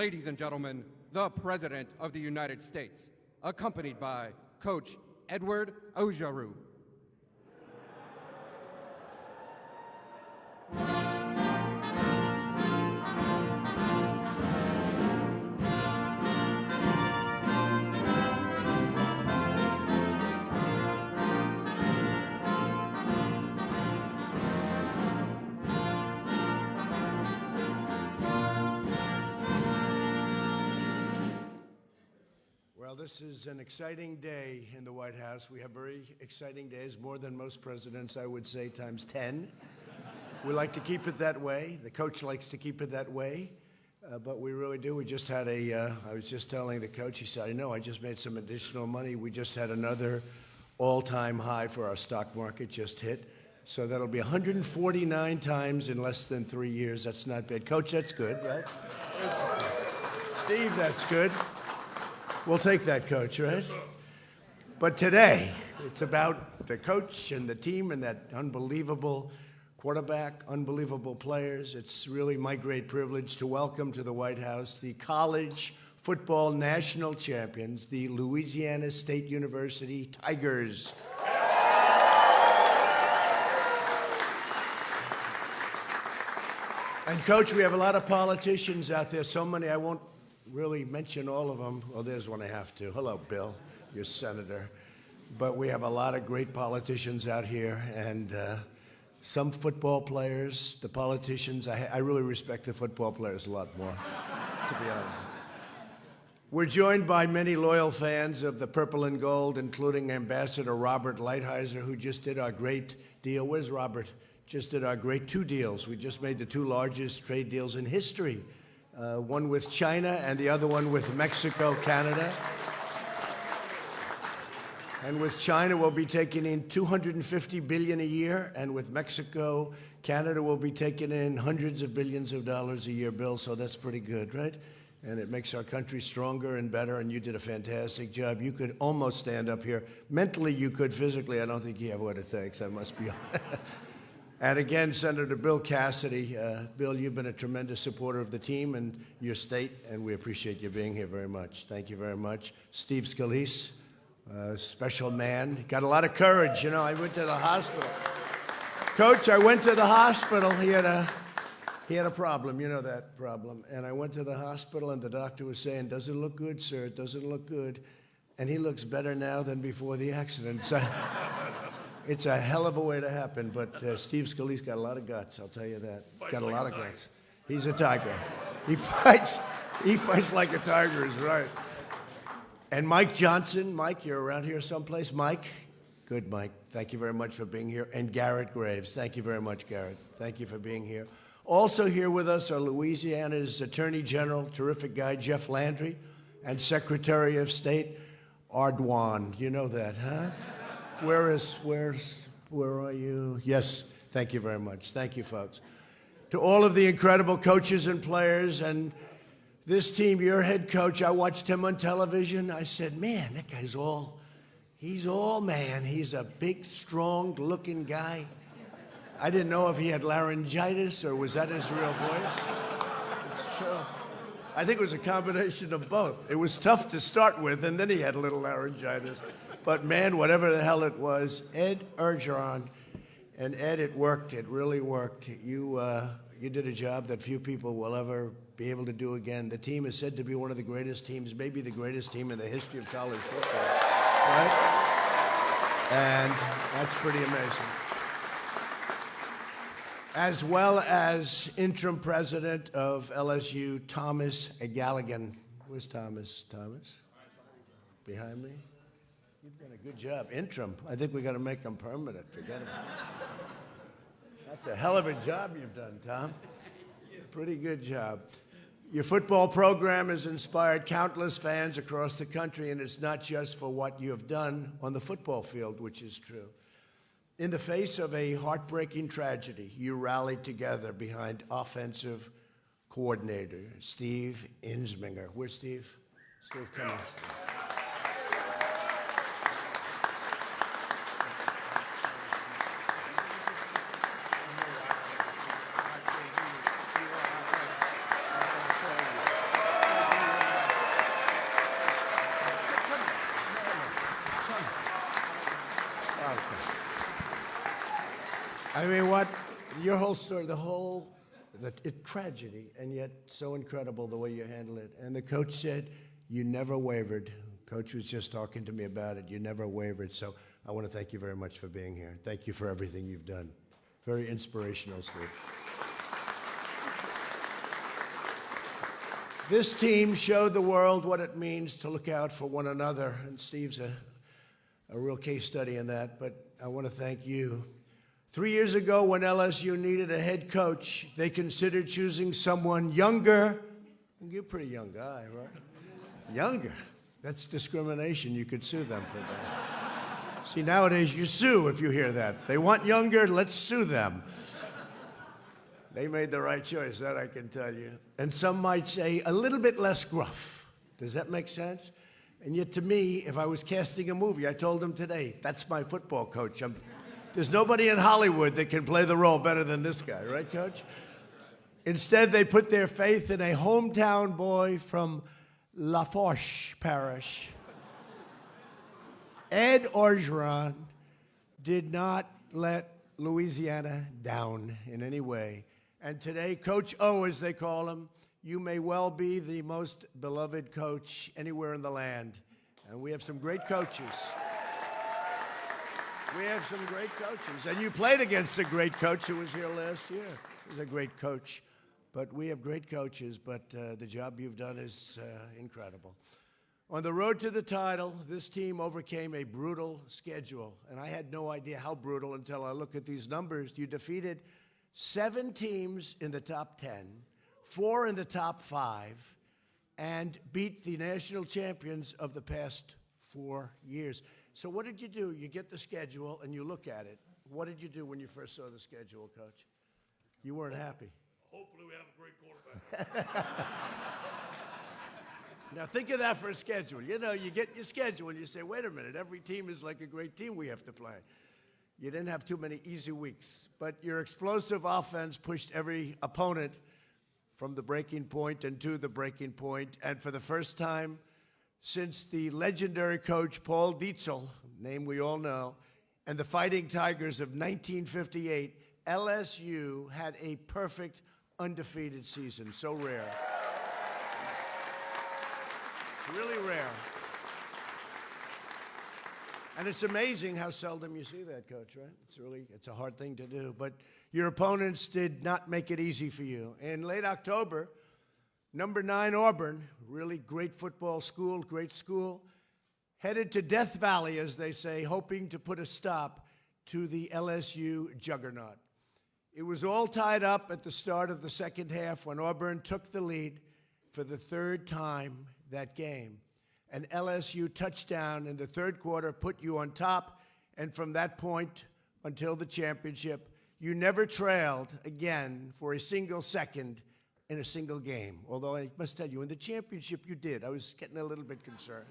ladies and gentlemen, the President of the United States, accompanied by Coach Edward Ojaru. Well, this is an exciting day in the White House. We have very exciting days, more than most presidents, I would say, times 10. We like to keep it that way. The coach likes to keep it that way, but we really do. We just had I was just telling the coach, he said, I know, I just made some additional money. We just had another all-time high for our stock market just hit. So that'll be 149 times in less than 3 years. That's not bad. Coach, that's good, right? Steve, that's good. We'll take that, Coach, right? Yes, but today, it's about the coach and the team and that unbelievable quarterback, unbelievable players. It's really my great privilege to welcome to the White House the college football national champions, the Louisiana State University Tigers. And, Coach, we have a lot of politicians out there, so many I won't really mention all of them. Well, there's one I have to. Hello, Bill, your senator. But we have a lot of great politicians out here, and some football players, the politicians, I really respect the football players a lot more, to be honest. We're joined by many loyal fans of the purple and gold, including Ambassador Robert Lighthizer, who just did our great deal. Where's Robert? Just did our great 2 deals. We just made the 2 largest trade deals in history. One with China and the other one with Mexico, Canada. And with China, we'll be taking in $250 billion a year, and with Mexico, Canada will be taking in hundreds of billions of dollars a year, Bill, so that's pretty good, right? And it makes our country stronger and better, and you did a fantastic job. You could almost stand up here. Mentally, you could. Physically, I don't think you have what it takes, I must be honest. And again, Senator Bill Cassidy. Bill, you've been a tremendous supporter of the team and your state, and we appreciate you being here very much. Thank you very much. Steve Scalise, special man. Got a lot of courage. You know, I went to the hospital. Coach, I went to the hospital. He had a problem. You know that problem. And I went to the hospital, and the doctor was saying, doesn't look good, sir. It doesn't look good. And he looks better now than before the accident. So, it's a hell of a way to happen, but Steve Scalise got a lot of guts, I'll tell you that. Got a lot of guts. He's a tiger. He fights like a tiger, is right. And Mike Johnson. Mike, you're around here someplace. Mike? Good, Mike. Thank you very much for being here. And Garrett Graves. Thank you very much, Garrett. Thank you for being here. Also here with us are Louisiana's Attorney General, terrific guy, Jeff Landry, and Secretary of State, Ardoin. You know that, huh? Where are you? Yes, thank you very much. Thank you, folks. To all of the incredible coaches and players and this team, your head coach, I watched him on television. I said, man, that guy's he's all man. He's a big, strong-looking guy. I didn't know if he had laryngitis or was that his real voice. It's true. I think it was a combination of both. It was tough to start with, and then he had a little laryngitis. But man, whatever the hell it was, Ed Orgeron, and Ed, it worked. It really worked. You did a job that few people will ever be able to do again. The team is said to be one of the greatest teams, maybe the greatest team in the history of college football, right? And that's pretty amazing. As well as interim president of LSU, Thomas Galligan. Where's Thomas? Thomas? Behind me? You've done a good job. Interim. I think we got to make him permanent. Forget about it. That's a hell of a job you've done, Tom. Pretty good job. Your football program has inspired countless fans across the country, and it's not just for what you have done on the football field, which is true. In the face of a heartbreaking tragedy, you rallied together behind offensive coordinator Steve Insminger. Where's Steve? Steve, come on, Steve. Your whole story, tragedy, and yet so incredible the way you handle it. And the coach said, you never wavered. Coach was just talking to me about it. You never wavered. So I want to thank you very much for being here. Thank you for everything you've done. Very inspirational, Steve. This team showed the world what it means to look out for one another, and Steve's a real case study in that, but I want to thank you. 3 years ago, when LSU needed a head coach, they considered choosing someone younger. You're a pretty young guy, right? Younger. That's discrimination. You could sue them for that. See, nowadays you sue if you hear that. They want younger, let's sue them. They made the right choice, that I can tell you. And some might say a little bit less gruff. Does that make sense? And yet to me, if I was casting a movie, I told them today, that's my football coach. There's nobody in Hollywood that can play the role better than this guy, right, Coach? Instead, they put their faith in a hometown boy from La Fourche Parish. Ed Orgeron did not let Louisiana down in any way. And today, Coach O, as they call him, you may well be the most beloved coach anywhere in the land. And we have some great coaches. We have some great coaches. And you played against a great coach who was here last year. He was a great coach. But we have great coaches, but the job you've done is incredible. On the road to the title, this team overcame a brutal schedule. And I had no idea how brutal until I looked at these numbers. You defeated 7 teams in the top 10, 4 in the top 5, and beat the national champions of the past 4 years. So what did you do? You get the schedule and you look at it. What did you do when you first saw the schedule, Coach? You weren't happy. Hopefully we have a great quarterback. Now think of that for a schedule. You know, you get your schedule and you say, wait a minute, every team is like a great team we have to play. You didn't have too many easy weeks, but your explosive offense pushed every opponent from the breaking point and to the breaking point. And for the first time since the legendary coach Paul Dietzel, name we all know, and the Fighting Tigers of 1958, LSU had a perfect undefeated season. So rare. Really rare. And it's amazing how seldom you see that, Coach, right? It's a hard thing to do. But your opponents did not make it easy for you. In late October, number 9 Auburn, really great football school, great school, headed to Death Valley, as they say, hoping to put a stop to the LSU juggernaut. It was all tied up at the start of the second half when Auburn took the lead for the 3rd time that game. An LSU touchdown in the 3rd quarter put you on top, and from that point until the championship, you never trailed again for a single second in a single game. Although I must tell you, in the championship you did. I was getting a little bit concerned.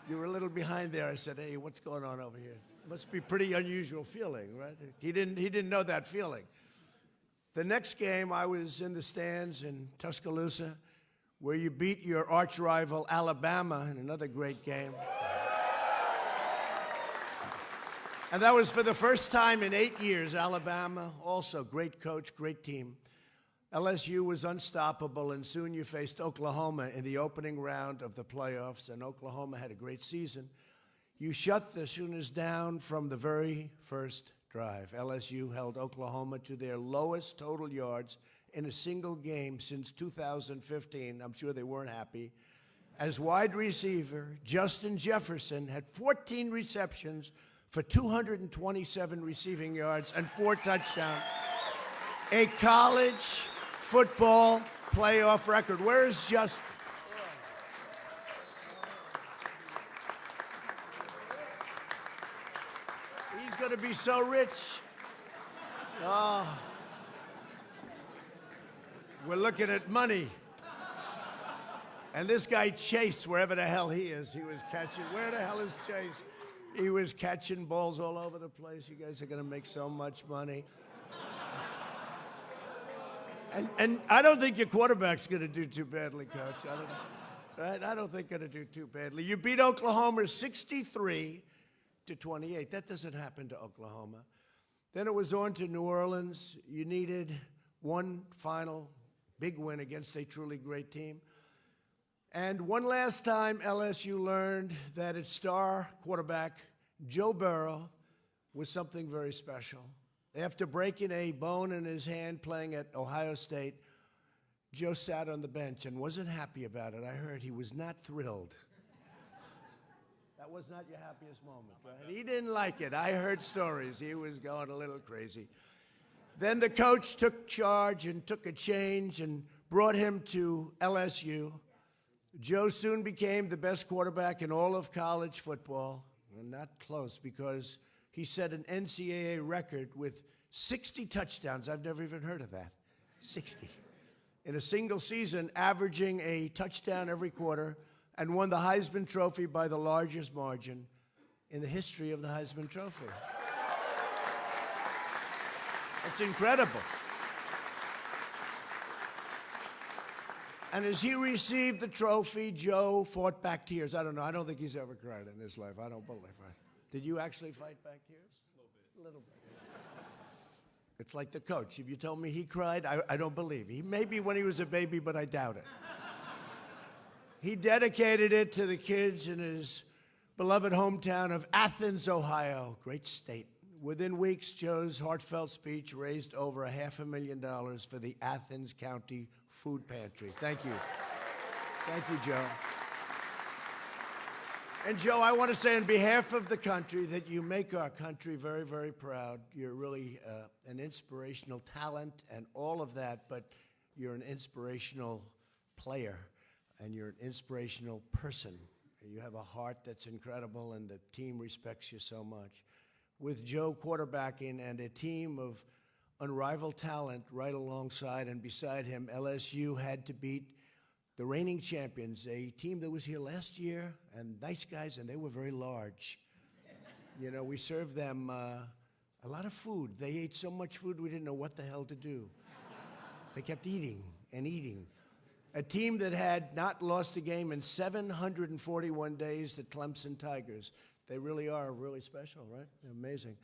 You were a little behind there. I said, hey, what's going on over here? Must be a pretty unusual feeling, right? He didn't know that feeling. The next game, I was in the stands in Tuscaloosa, where you beat your arch rival Alabama in another great game. And that was for the first time in 8 years. Alabama, also great coach, great team. LSU was unstoppable, and soon you faced Oklahoma in the opening round of the playoffs, and Oklahoma had a great season. You shut the Sooners down from the very first drive. LSU held Oklahoma to their lowest total yards in a single game since 2015. I'm sure they weren't happy. As wide receiver, Justin Jefferson had 14 receptions for 227 receiving yards and 4 touchdowns. A college football playoff record. Where is Justin? He's going to be so rich. Oh. We're looking at money. And this guy Chase, wherever the hell he is, he was catching. Where the hell is Chase? He was catching balls all over the place. You guys are going to make so much money. And I don't think your quarterback's going to do too badly, Coach. I don't think going to do too badly. You beat Oklahoma 63-28. That doesn't happen to Oklahoma. Then it was on to New Orleans. You needed one final big win against a truly great team. And one last time, LSU learned that its star quarterback, Joe Burrow, was something very special. After breaking a bone in his hand playing at Ohio State, Joe sat on the bench and wasn't happy about it. I heard he was not thrilled. That was not your happiest moment, right? He didn't like it. I heard stories. He was going a little crazy. Then the coach took charge and took a change and brought him to LSU. Joe soon became the best quarterback in all of college football, and not close because he set an NCAA record with 60 touchdowns. I've never even heard of that. 60. In a single season, averaging a touchdown every quarter, and won the Heisman Trophy by the largest margin in the history of the Heisman Trophy. It's incredible. And as he received the trophy, Joe fought back tears. I don't know. I don't think he's ever cried in his life. I don't believe it. Did you actually fight back tears? A little bit. It's like the coach. If you told me he cried, I don't believe. He maybe when he was a baby, but I doubt it. He dedicated it to the kids in his beloved hometown of Athens, Ohio. Great state. Within weeks, Joe's heartfelt speech raised over $500,000 for the Athens County Food Pantry. Thank you. Thank you, Joe. And Joe, I want to say on behalf of the country that you make our country very, very proud. You're really an inspirational talent and all of that, but you're an inspirational player and you're an inspirational person. You have a heart that's incredible and the team respects you so much. With Joe quarterbacking and a team of unrivaled talent right alongside and beside him, LSU had to beat the reigning champions, a team that was here last year, and nice guys, and they were very large. You know, we served them a lot of food. They ate so much food we didn't know what the hell to do. They kept eating and eating. A team that had not lost a game in 741 days, the Clemson Tigers. They really are really special, right? They're amazing.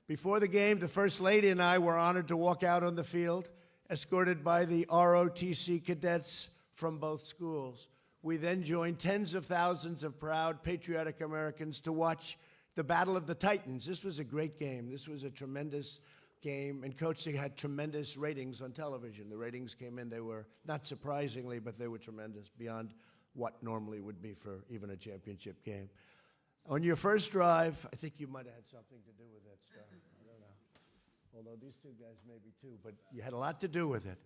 Before the game, the First Lady and I were honored to walk out on the field, escorted by the ROTC cadets from both schools. We then joined tens of thousands of proud, patriotic Americans to watch the Battle of the Titans. This was a great game. This was a tremendous game, and Coach, they had tremendous ratings on television. The ratings came in. They were, not surprisingly, but they were tremendous, beyond what normally would be for even a championship game. On your first drive, I think you might have had something to do with that stuff. I don't know. Although these two guys maybe too, but you had a lot to do with it.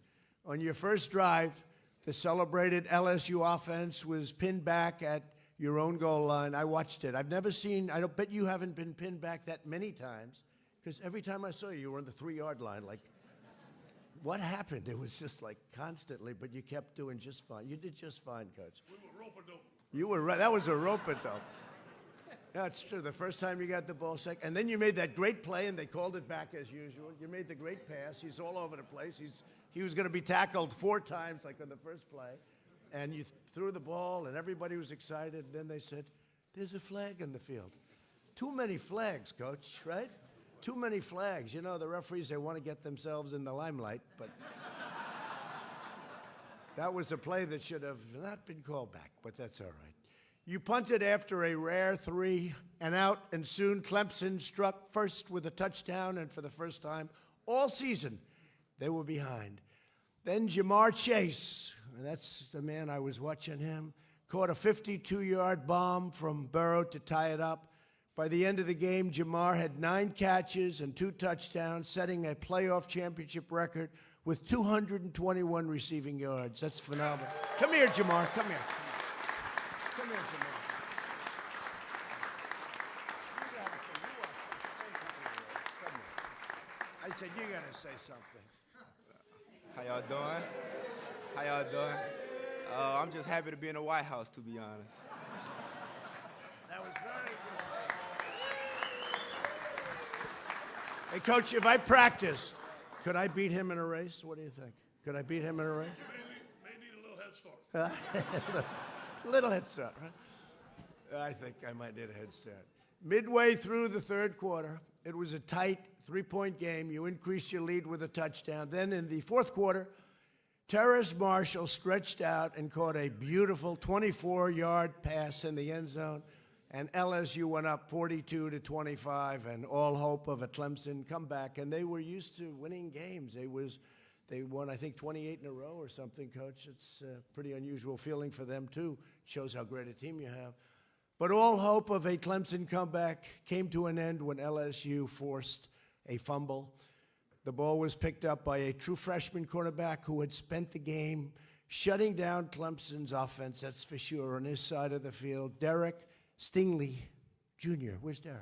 On your first drive, the celebrated LSU offense was pinned back at your own goal line. I watched it. I've never seen, I don't bet you haven't been pinned back that many times, because every time I saw you, you were on the 3-yard line. Like, what happened? It was just like constantly, but you kept doing just fine. You did just fine, Coach. We were rope-a-dope. You were right. That was a rope-a-dope. Yeah, it's true. The first time you got the ball sack, and then you made that great play, and they called it back as usual. You made the great pass. He's all over the place. He was going to be tackled 4 times, like on the first play, and you threw the ball, and everybody was excited. And then they said, "There's a flag in the field." Too many flags, Coach. Right? Too many flags. You know, the referees, they want to get themselves in the limelight, but that was a play that should have not been called back. But that's all right. You punted after a rare 3 and out, and soon Clemson struck first with a touchdown, and for the first time all season, they were behind. Then Jamar Chase, and that's the man I was watching him, caught a 52-yard bomb from Burrow to tie it up. By the end of the game, Jamar had 9 catches and 2 touchdowns, setting a playoff championship record with 221 receiving yards. That's phenomenal. Come here, Jamar. Come here. Come here, Jamar. I said, you got to say something. How y'all doing? How y'all doing? I'm just happy to be in the White House, to be honest. That was very good. Hey, Coach, if I practiced, could I beat him in a race? What do you think? Could I beat him in a race? May need a little head start. A little head start, right? I think I might need a head start. Midway through the third quarter, It was a tight three-point game. You increased your lead with a touchdown. Then in the fourth quarter, Terrace Marshall stretched out and caught a beautiful 24-yard pass in the end zone, and LSU went up 42-25, and all hope of a Clemson comeback. And they were used to winning games. They won, I think, 28 in a row or something, Coach. It's a pretty unusual feeling for them, too. Shows how great a team you have. But all hope of a Clemson comeback came to an end when LSU forced a fumble. The ball was picked up by a true freshman quarterback who had spent the game shutting down Clemson's offense, that's for sure, on his side of the field. Derek Stingley Jr. Where's Derek?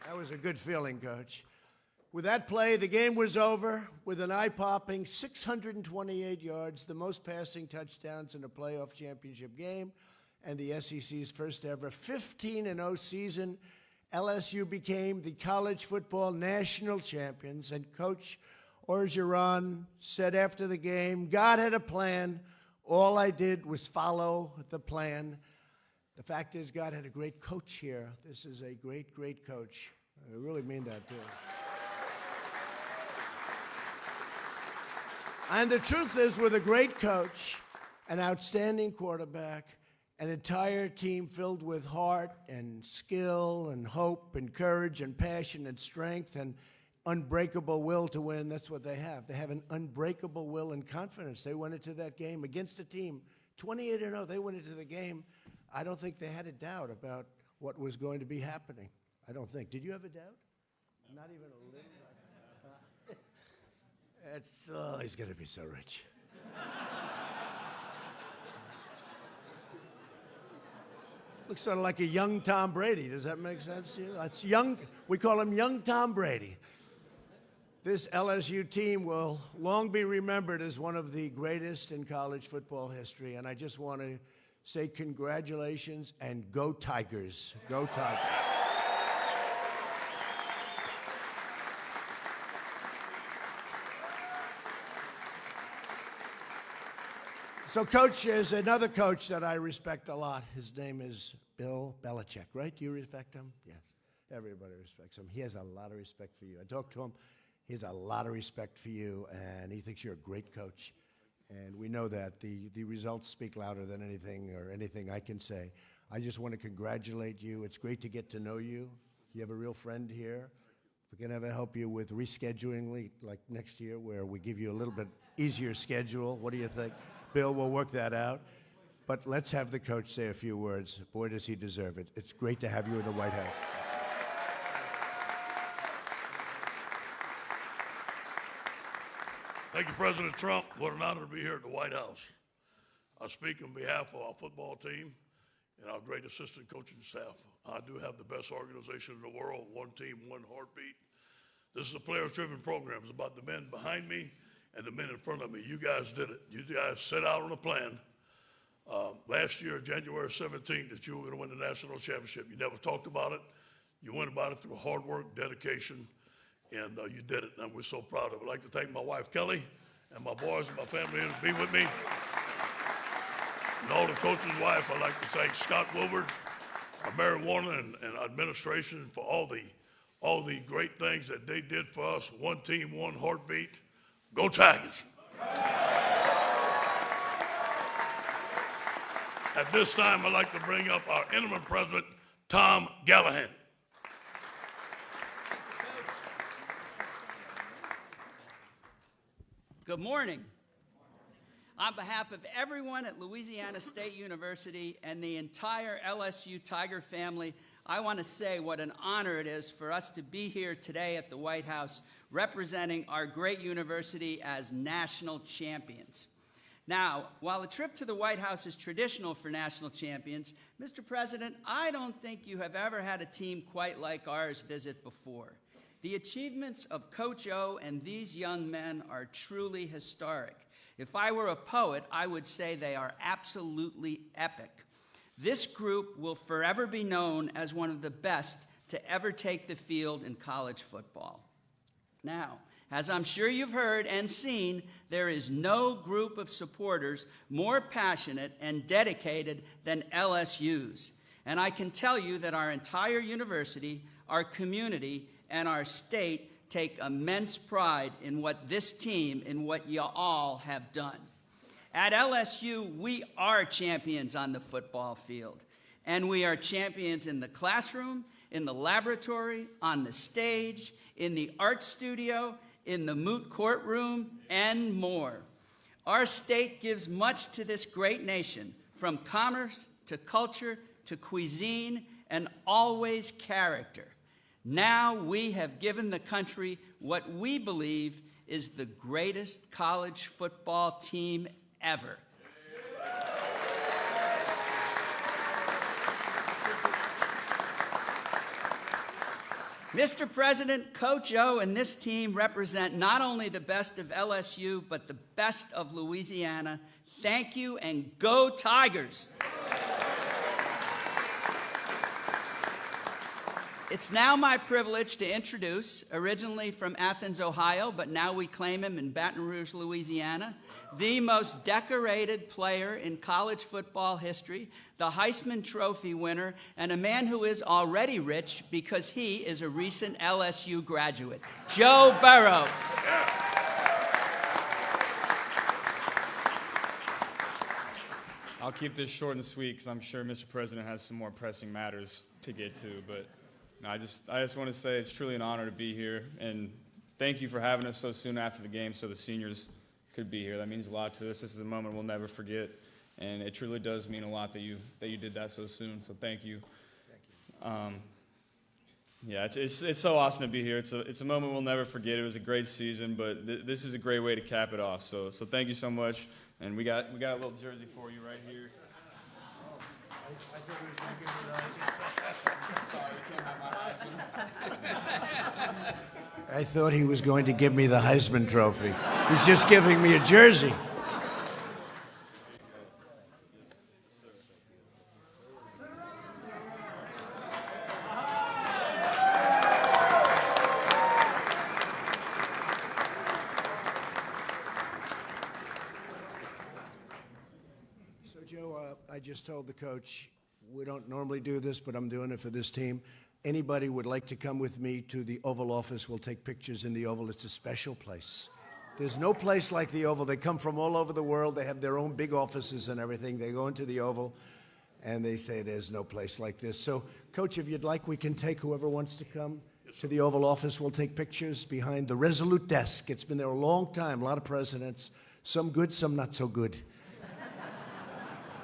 That was a good feeling, Coach. With that play, the game was over with an eye-popping 628 yards, the most passing touchdowns in a playoff championship game, and the SEC's first ever 15-0 season. LSU became the college football national champions, and Coach Orgeron said after the game, "God had a plan. All I did was follow the plan." The fact is, God had a great coach here. This is a great, great coach. I really mean that, too. And the truth is, with a great coach, an outstanding quarterback, an entire team filled with heart and skill and hope and courage and passion and strength and unbreakable will to win, that's what they have. They have an unbreakable will and confidence. They went into that game against a team, 28-0. They went into the game. I don't think they had a doubt about what was going to be happening. I don't think. Did you have a doubt? No. Not even a little? He's going to be so rich. Looks sort of like a young Tom Brady. Does that make sense to you? That's young. We call him young Tom Brady. This LSU team will long be remembered as one of the greatest in college football history. And I just want to say congratulations and go Tigers. Go Tigers. So, Coach, is another coach that I respect a lot. His name is Bill Belichick, right? Do you respect him? Yes. Everybody respects him. He has a lot of respect for you. I talked to him. He has a lot of respect for you, and he thinks you're a great coach. And we know that. The results speak louder than anything I can say. I just want to congratulate you. It's great to get to know you. You have a real friend here. If we can ever help you with rescheduling, like next year, where we give you a little bit easier schedule, what do you think? Bill, we'll work that out. But let's have the coach say a few words. Boy, does he deserve it. It's great to have you in the White House. Thank you, President Trump. What an honor to be here at the White House. I speak on behalf of our football team and our great assistant coaching staff. I do have the best organization in the world, one team, one heartbeat. This is a players-driven program. It's about the men behind me and the men in front of me. You guys did it. You guys set out on a plan last year, January 17th, that you were going to win the national championship. You never talked about it. You went about it through hard work, dedication, and you did it, and we're so proud of it. I'd like to thank my wife, Kelly, and my boys and my family here to be with me. And all the coaches' wife, I'd like to thank Scott Wilbur, Mary Warner, and administration for all the great things that they did for us. One team, one heartbeat. Go Tigers. At this time, I'd like to bring up our interim president, Tom Gallahan. Good morning. On behalf of everyone at Louisiana State University and the entire LSU Tiger family, I want to say what an honor it is for us to be here today at the White House representing our great university as national champions. Now, while the trip to the White House is traditional for national champions, Mr. President, I don't think you have ever had a team quite like ours visit before. The achievements of Coach O and these young men are truly historic. If I were a poet, I would say they are absolutely epic. This group will forever be known as one of the best to ever take the field in college football. Now, As I'm sure you've heard and seen, there is no group of supporters more passionate and dedicated than LSU's. And I can tell you that our entire university, our community, and our state take immense pride in what this team and what you all have done. At LSU, we are champions on the football field, and we are champions in the classroom, in the laboratory, on the stage, in the art studio, in the moot courtroom, and more. Our state gives much to this great nation, from commerce to culture to cuisine and always character. Now we have given the country what we believe is the greatest college football team ever. Mr. President, Coach O and this team represent not only the best of LSU, but the best of Louisiana. Thank you, and go Tigers! It's now my privilege to introduce, originally from Athens, Ohio, but now we claim him in Baton Rouge, Louisiana, the most decorated player in college football history, the Heisman Trophy winner, and a man who is already rich because he is a recent LSU graduate, Joe Burrow. I'll keep this short and sweet because I'm sure Mr. President has some more pressing matters to get to, but no, I just want to say it's truly an honor to be here, and thank you for having us so soon after the game so the seniors could be here. That means a lot to us. This is a moment we'll never forget, and it truly does mean a lot that you did that so soon, so thank you. Thank you. Yeah, it's so awesome to be here. It's a moment we'll never forget. It was a great season, but this is a great way to cap it off, so thank you so much, and we got a little jersey for you right here. I thought he was going to give me the Sorry, we can't have my Heisman. I thought he was going to give me the Heisman Trophy. He's just giving me a jersey. So, Joe, I just told the coach, we don't normally do this, but I'm doing it for this team. Anybody would like to come with me to the Oval Office, we'll take pictures in the Oval. It's a special place. There's no place like the Oval. They come from all over the world. They have their own big offices and everything. They go into the Oval, and they say there's no place like this. So, Coach, if you'd like, we can take whoever wants to come to the Oval Office. We'll take pictures behind the Resolute desk. It's been there a long time, a lot of presidents, some good, some not so good.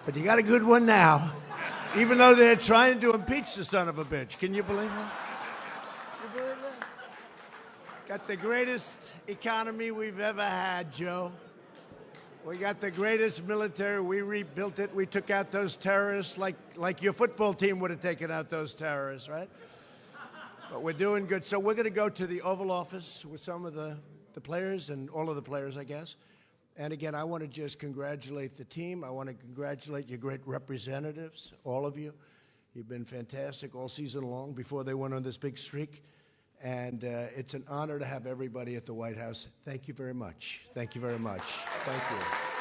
But you got a good one now. Even though they're trying to impeach the son of a bitch. Can you believe that? You believe that? Got the greatest economy we've ever had, Joe. We got the greatest military. We rebuilt it. We took out those terrorists like your football team would have taken out those terrorists, right? But we're doing good. So we're going to go to the Oval Office with some of the players and all of the players, I guess. And again, I want to just congratulate the team. I want to congratulate your great representatives, all of you. You've been fantastic all season long before they went on this big streak. And it's an honor to have everybody at the White House. Thank you very much. Thank you very much. Thank you.